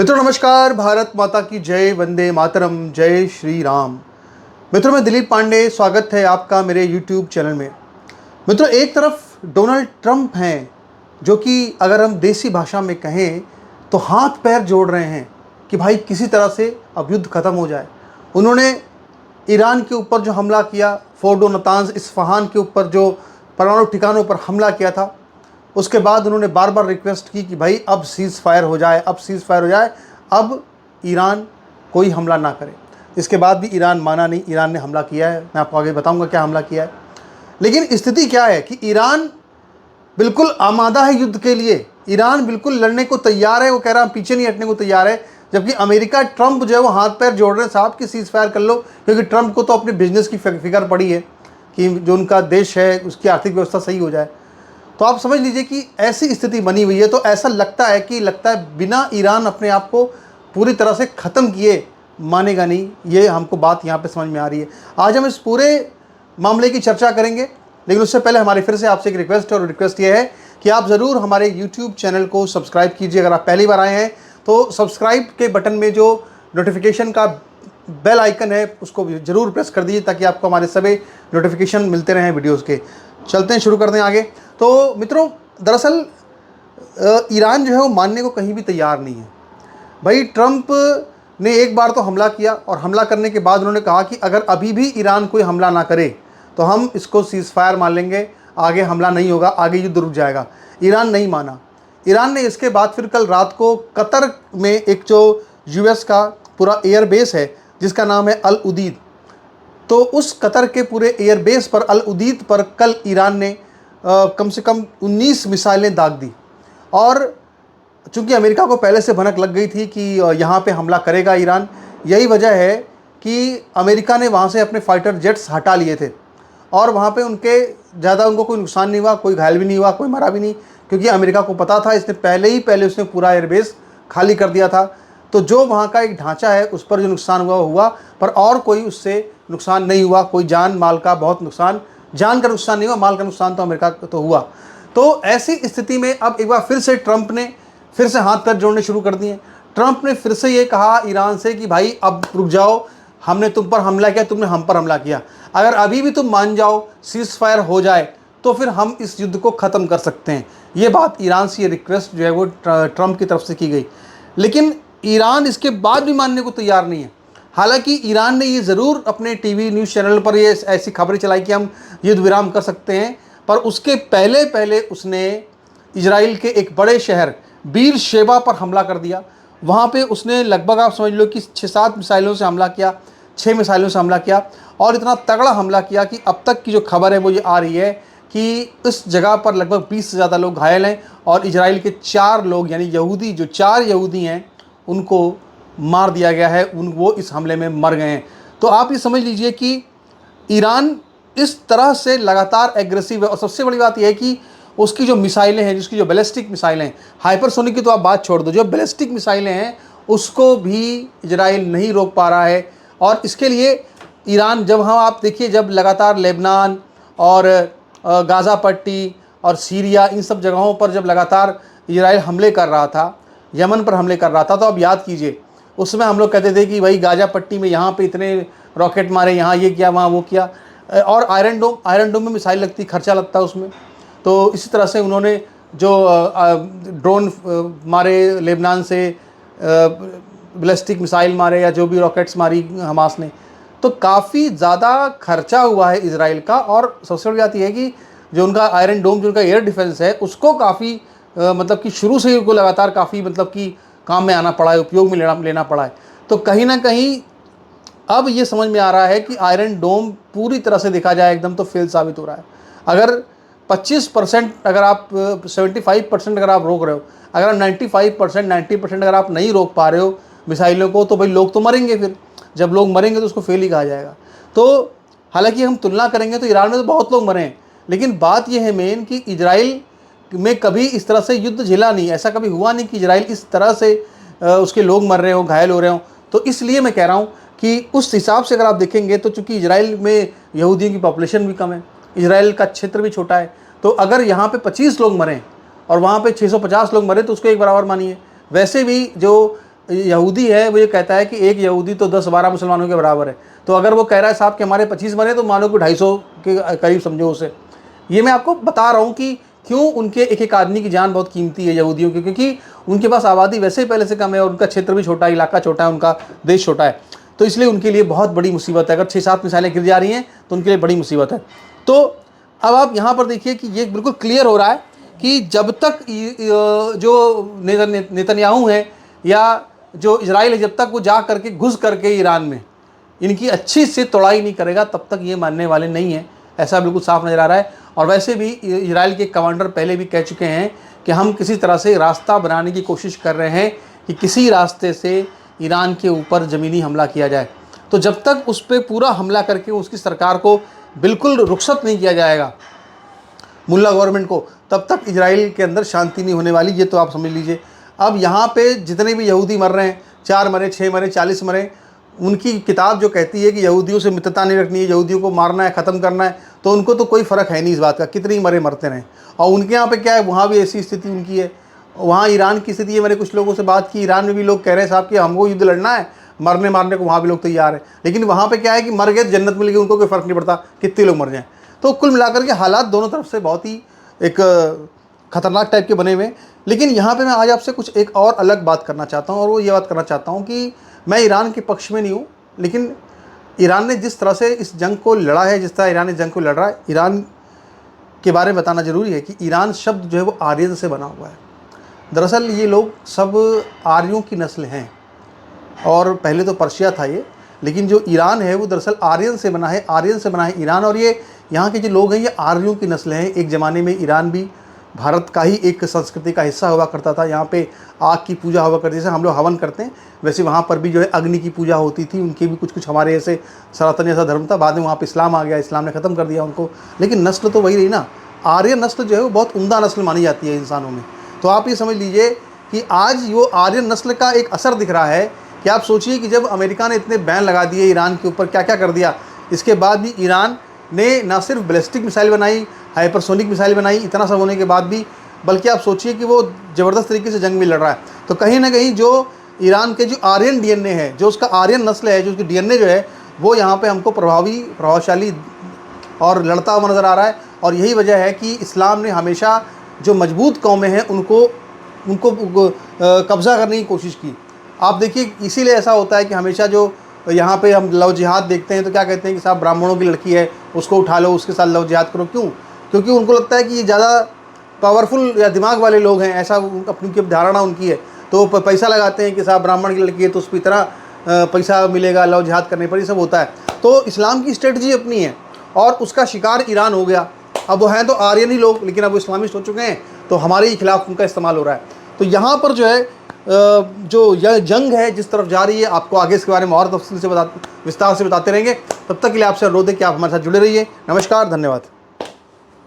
मित्रों नमस्कार, भारत माता की जय, वंदे मातरम, जय श्री राम। मित्रों मैं दिलीप पांडे, स्वागत है आपका मेरे YouTube चैनल में। मित्रों एक तरफ डोनाल्ड ट्रंप हैं जो कि अगर हम देसी भाषा में कहें तो हाथ पैर जोड़ रहे हैं कि भाई किसी तरह से अब युद्ध ख़त्म हो जाए। उन्होंने ईरान के ऊपर जो हमला किया, फोर्डो, नतांज, इस्फहान के ऊपर जो परमाणु ठिकानों पर हमला किया था, उसके बाद उन्होंने बार बार रिक्वेस्ट की कि भाई अब सीज़ फायर हो जाए, अब सीज़ फायर हो जाए, अब ईरान कोई हमला ना करे। इसके बाद भी ईरान माना नहीं, ईरान ने हमला किया है। मैं आपको आगे बताऊंगा क्या हमला किया है। लेकिन स्थिति क्या है कि ईरान बिल्कुल आमादा है युद्ध के लिए। ईरान बिल्कुल लड़ने को तैयार है, वो कह रहा है पीछे नहीं हटने को तैयार है। जबकि अमेरिका, ट्रंप जो है वो हाथ पैर जोड़ रहे हैं, साहब की सीज़ फायर कर लो, क्योंकि ट्रंप को तो अपने बिजनेस की फिक्र पड़ी है कि जो उनका देश है उसकी आर्थिक व्यवस्था सही हो जाए। तो आप समझ लीजिए कि ऐसी स्थिति बनी हुई है। तो ऐसा लगता है बिना ईरान अपने आप को पूरी तरह से ख़त्म किए मानेगा नहीं। ये हमको बात यहाँ पे समझ में आ रही है। आज हम इस पूरे मामले की चर्चा करेंगे, लेकिन उससे पहले हमारी फिर से आपसे एक रिक्वेस्ट है, और रिक्वेस्ट ये है कि आप ज़रूर हमारे YouTube चैनल को सब्सक्राइब कीजिए। अगर आप पहली बार आए हैं तो सब्सक्राइब के बटन में जो नोटिफिकेशन का बेल आइकन है उसको ज़रूर प्रेस कर दीजिए, ताकि आपको हमारे सभी नोटिफिकेशन मिलते रहें वीडियोज़ के। चलते हैं, शुरू करते हैं आगे। तो मित्रों दरअसल ईरान जो है वो मानने को कहीं भी तैयार नहीं है। भाई ट्रंप ने एक बार तो हमला किया, और हमला करने के बाद उन्होंने कहा कि अगर अभी भी ईरान कोई हमला ना करे तो हम इसको सीज़ फायर मान लेंगे, आगे हमला नहीं होगा, आगे युद्ध रुक जाएगा। ईरान नहीं माना। ईरान ने इसके बाद फिर कल रात को कतर में एक जो यूएस का पूरा एयरबेस है जिसका नाम है अल उदीद, तो उस कतर के पूरे एयरबेस पर अल उदीद पर कल ईरान ने कम से कम 19 मिसाइलें दाग दी। और चूंकि अमेरिका को पहले से भनक लग गई थी कि यहाँ पे हमला करेगा ईरान, यही वजह है कि अमेरिका ने वहाँ से अपने फाइटर जेट्स हटा लिए थे, और वहाँ पे उनको कोई नुकसान नहीं हुआ, कोई घायल भी नहीं हुआ, कोई मरा भी नहीं, क्योंकि अमेरिका को पता था, इसने पहले उसने पूरा एयरबेस खाली कर दिया था। तो जो वहाँ का एक ढांचा है उस पर जो नुकसान हुआ हुआ, पर और कोई उससे नुकसान नहीं हुआ। कोई जान माल का बहुत नुकसान, जान का नुकसान नहीं हुआ, माल का नुकसान तो अमेरिका को तो हुआ। तो ऐसी स्थिति में अब एक बार फिर से ट्रंप ने फिर से हाथ पैर जोड़ने शुरू कर दिए। ट्रंप ने फिर से ये कहा ईरान से कि भाई अब रुक जाओ, हमने तुम पर हमला किया, तुमने हम पर हमला किया, अगर अभी भी तुम मान जाओ, सीज़ फायर हो जाए, तो फिर हम इस युद्ध को ख़त्म कर सकते हैं। ये बात ईरान से, ये रिक्वेस्ट जो है वो ट्रंप की तरफ से की गई। लेकिन ईरान इसके बाद भी मानने को तैयार नहीं है। हालांकि ईरान ने ये ज़रूर अपने टीवी न्यूज़ चैनल पर ये ऐसी खबरें चलाई कि हम युद्ध विराम कर सकते हैं, पर उसके पहले उसने इजराइल के एक बड़े शहर बीर शेबा पर हमला कर दिया। वहाँ पे उसने लगभग, आप समझ लो कि 6-7 मिसाइलों से हमला किया, 6 मिसाइलों से हमला किया, और इतना तगड़ा हमला किया कि अब तक की जो खबर है वो ये आ रही है कि इस जगह पर लगभग 20 से ज़्यादा लोग घायल हैं, और इजराइल के 4 लोग यानी यहूदी, जो 4 यहूदी हैं उनको मार दिया गया है, वो इस हमले में मर गए हैं। तो आप ये समझ लीजिए कि ईरान इस तरह से लगातार एग्रेसिव है। और सबसे बड़ी बात यह है कि उसकी जो मिसाइलें हैं, जिसकी जो बैलिस्टिक मिसाइलें हैं, हाइपरसोनिक की तो आप बात छोड़ दो, जो बैलिस्टिक मिसाइलें हैं उसको भी इजराइल नहीं रोक पा रहा है। और इसके लिए ईरान, आप देखिए, जब लगातार लेबनान और गाज़ा पट्टी और सीरिया, इन सब जगहों पर जब लगातार इजराइल हमले कर रहा था, यमन पर हमले कर रहा था, तो अब याद कीजिए उसमें हम लोग कहते थे कि भाई गाज़ा पट्टी में यहाँ पे इतने रॉकेट मारे, यहाँ ये किया, वहाँ वो किया, और आयरन डोम में मिसाइल लगती, खर्चा लगता है उसमें। तो इसी तरह से उन्होंने जो ड्रोन मारे लेबनान से, बैलिस्टिक मिसाइल मारे, या जो भी रॉकेट्स मारी हमास ने, तो काफ़ी ज़्यादा खर्चा हुआ है इजराइल का। और सबसे बड़ी बात यह है कि जो उनका आयरन डोम, जो उनका एयर डिफेंस है, उसको काफ़ी मतलब कि शुरू से ही उनको लगातार काफ़ी मतलब कि काम में आना पड़ा है, उपयोग में लेना पड़ा है। तो कहीं ना कहीं अब ये समझ में आ रहा है कि आयरन डोम पूरी तरह से देखा जाए एकदम तो फेल साबित हो रहा है। अगर 25%, अगर आप 75% अगर आप रोक रहे हो, अगर आप 95%, 90% अगर आप नहीं रोक पा रहे हो मिसाइलों को, तो भाई लोग तो मरेंगे। फिर जब लोग मरेंगे तो उसको फेल ही कहा जाएगा। तो हालांकि हम तुलना करेंगे तो ईरान में तो बहुत लोग मरे हैं, लेकिन बात यह है मेन कि इजराइल में कभी इस तरह से युद्ध झेला नहीं, ऐसा कभी हुआ नहीं कि इजराइल इस तरह से उसके लोग मर रहे हो, घायल हो रहे हो। तो इसलिए मैं कह रहा हूँ कि उस हिसाब से अगर आप देखेंगे तो चूंकि इजराइल में यहूदियों की पॉपुलेशन भी कम है, इजराइल का क्षेत्र भी छोटा है, तो अगर यहाँ पे 25 लोग मरें और वहाँ पे 650 लोग मरे तो उसको एक बराबर मानिए। वैसे भी जो यहूदी है वो ये कहता है कि एक यहूदी तो 10-12 मुसलमानों के बराबर है। तो अगर वो कह रहा है साहब कि हमारे 25 मरे, तो मानो कि 250 के करीब समझो उसे। ये मैं आपको बता रहा हूँ कि क्यों उनके एक एक आदमी की जान बहुत कीमती है यहूदियों की, क्योंकि उनके पास आबादी वैसे ही पहले से कम है और उनका क्षेत्र भी छोटा है, इलाका छोटा है, उनका देश छोटा है। तो इसलिए उनके लिए बहुत बड़ी मुसीबत है। अगर 6-7 मिसाइलें गिर जा रही हैं तो उनके लिए बड़ी मुसीबत है। तो अब आप यहाँ पर देखिए कि ये बिल्कुल क्लियर हो रहा है कि जब तक जो नेतन्याहू है या जो इजराइल है, जब तक वो जा करके घुस करके ईरान में इनकी अच्छी से तोड़ाई नहीं करेगा, तब तक ये मानने वाले नहीं हैं। ऐसा बिल्कुल साफ नज़र आ रहा है। और वैसे भी इजराइल के कमांडर पहले भी कह चुके हैं कि हम किसी तरह से रास्ता बनाने की कोशिश कर रहे हैं कि किसी रास्ते से ईरान के ऊपर ज़मीनी हमला किया जाए। तो जब तक उस पर पूरा हमला करके उसकी सरकार को बिल्कुल रुखसत नहीं किया जाएगा, मुल्ला गवर्नमेंट को, तब तक इजराइल के अंदर शांति नहीं होने वाली। ये तो आप समझ लीजिए। अब यहाँ पे जितने भी यहूदी मर रहे हैं, 4 मरे, 6 मरे, 40 मरे, उनकी किताब जो कहती है कि यहूदियों से मित्रता नहीं रखनी है, यहूदियों को मारना है, ख़त्म करना है, तो उनको तो कोई फ़र्क है नहीं इस बात का, कितनी मरे मरते रहें। और उनके यहाँ पे क्या है, वहाँ भी ऐसी स्थिति उनकी है। वहाँ ईरान की स्थिति है। मैंने कुछ लोगों से बात की, ईरान में भी लोग कह रहे हैं साहब कि हमको युद्ध लड़ना है, मरने मारने को वहाँ भी लोग तैयार हैं। लेकिन वहाँ पे क्या है कि मर गए तो जन्नत मिल गई, उनको कोई फ़र्क नहीं पड़ता कितने लोग मर जाएँ। तो कुल मिलाकर के हालात दोनों तरफ से बहुत ही एक ख़तरनाक टाइप के बने हुए हैं। लेकिन यहाँ पे मैं आज आपसे कुछ एक और अलग बात करना चाहता हूँ, और वो ये बात करना चाहता हूँ कि मैं ईरान के पक्ष में नहीं हूँ, लेकिन ईरान ने जिस तरह से इस जंग को लड़ा है, जिस तरह ईरान इस जंग को लड़ रहा है, ईरान के बारे में बताना ज़रूरी है कि ईरान शब्द जो है वो आर्यन से बना हुआ है। दरअसल ये लोग सब आर्यों की नस्ल हैं, और पहले तो पर्शिया था ये, लेकिन जो ईरान है वो दरअसल आर्यन से बना है, आर्यन से बना है ईरान। और ये यहाँ के जो लोग हैं ये आर्यों की नस्ल हैं। एक ज़माने में ईरान भी भारत का ही एक संस्कृति का हिस्सा हुआ करता था। यहाँ पे आग की पूजा हुआ करती, जैसे हम लोग हवन करते हैं वैसे वहाँ पर भी जो है अग्नि की पूजा होती थी। उनके भी कुछ हमारे ऐसे सनातन ऐसा धर्म था। बाद में वहाँ पे इस्लाम आ गया, इस्लाम ने ख़त्म कर दिया उनको, लेकिन नस्ल तो वही रही ना। आर्य नस्ल जो है वो बहुत उम्दा नस्ल मानी जाती है इंसानों में। तो आप ये समझ लीजिए कि आज वो आर्यन नस्ल का एक असर दिख रहा है कि आप सोचिए कि जब अमेरिका ने इतने बैन लगा दिए ईरान के ऊपर, क्या क्या कर दिया, इसके बाद भी ईरान ने ना सिर्फ बैलिस्टिक मिसाइल बनाई, हाइपरसोनिक मिसाइल बनाई, इतना सब होने के बाद भी, बल्कि आप सोचिए कि वो ज़बरदस्त तरीके से जंग में लड़ रहा है। तो कहीं ना कहीं जो ईरान के जो आर्यन डीएनए है, जो उसका आर्यन नस्ल है, जो उसकी डीएनए जो है वो यहाँ पे हमको प्रभावशाली और लड़ता हुआ नज़र आ रहा है। और यही वजह है कि इस्लाम ने हमेशा जो मजबूत कौमें हैं उनको कब्ज़ा करने की कोशिश की। आप देखिए इसीलिए ऐसा होता है कि हमेशा जो यहाँ पे हम लव जिहाद देखते हैं तो क्या कहते हैं कि साहब ब्राह्मणों की लड़की है, उसको उठा लो, उसके साथ लव जिहाद करो। क्यों? क्योंकि उनको लगता है कि ये ज़्यादा पावरफुल या दिमाग वाले लोग हैं, ऐसा अपनी धारणा उनकी है। तो पैसा लगाते हैं कि साहब ब्राह्मण की लड़की है तो उस पर इतना पैसा मिलेगा, लव जिहाद करने पर, ये सब होता है। तो इस्लाम की स्ट्रेटजी अपनी है और उसका शिकार ईरान हो गया। अब वो हैं तो आर्यन ही लोग, लेकिन अब वो इस्लामिस्ट हो चुके हैं, तो हमारे ही खिलाफ उनका इस्तेमाल हो रहा है। तो यहाँ पर जो है जो यह जंग है जिस तरफ जा रही है, आपको आगे इसके बारे में और तफसील से विस्तार से बताते रहेंगे। तब तक के लिए आपसे अनुरोध है कि आप हमारे साथ जुड़े रहिए। नमस्कार, धन्यवाद।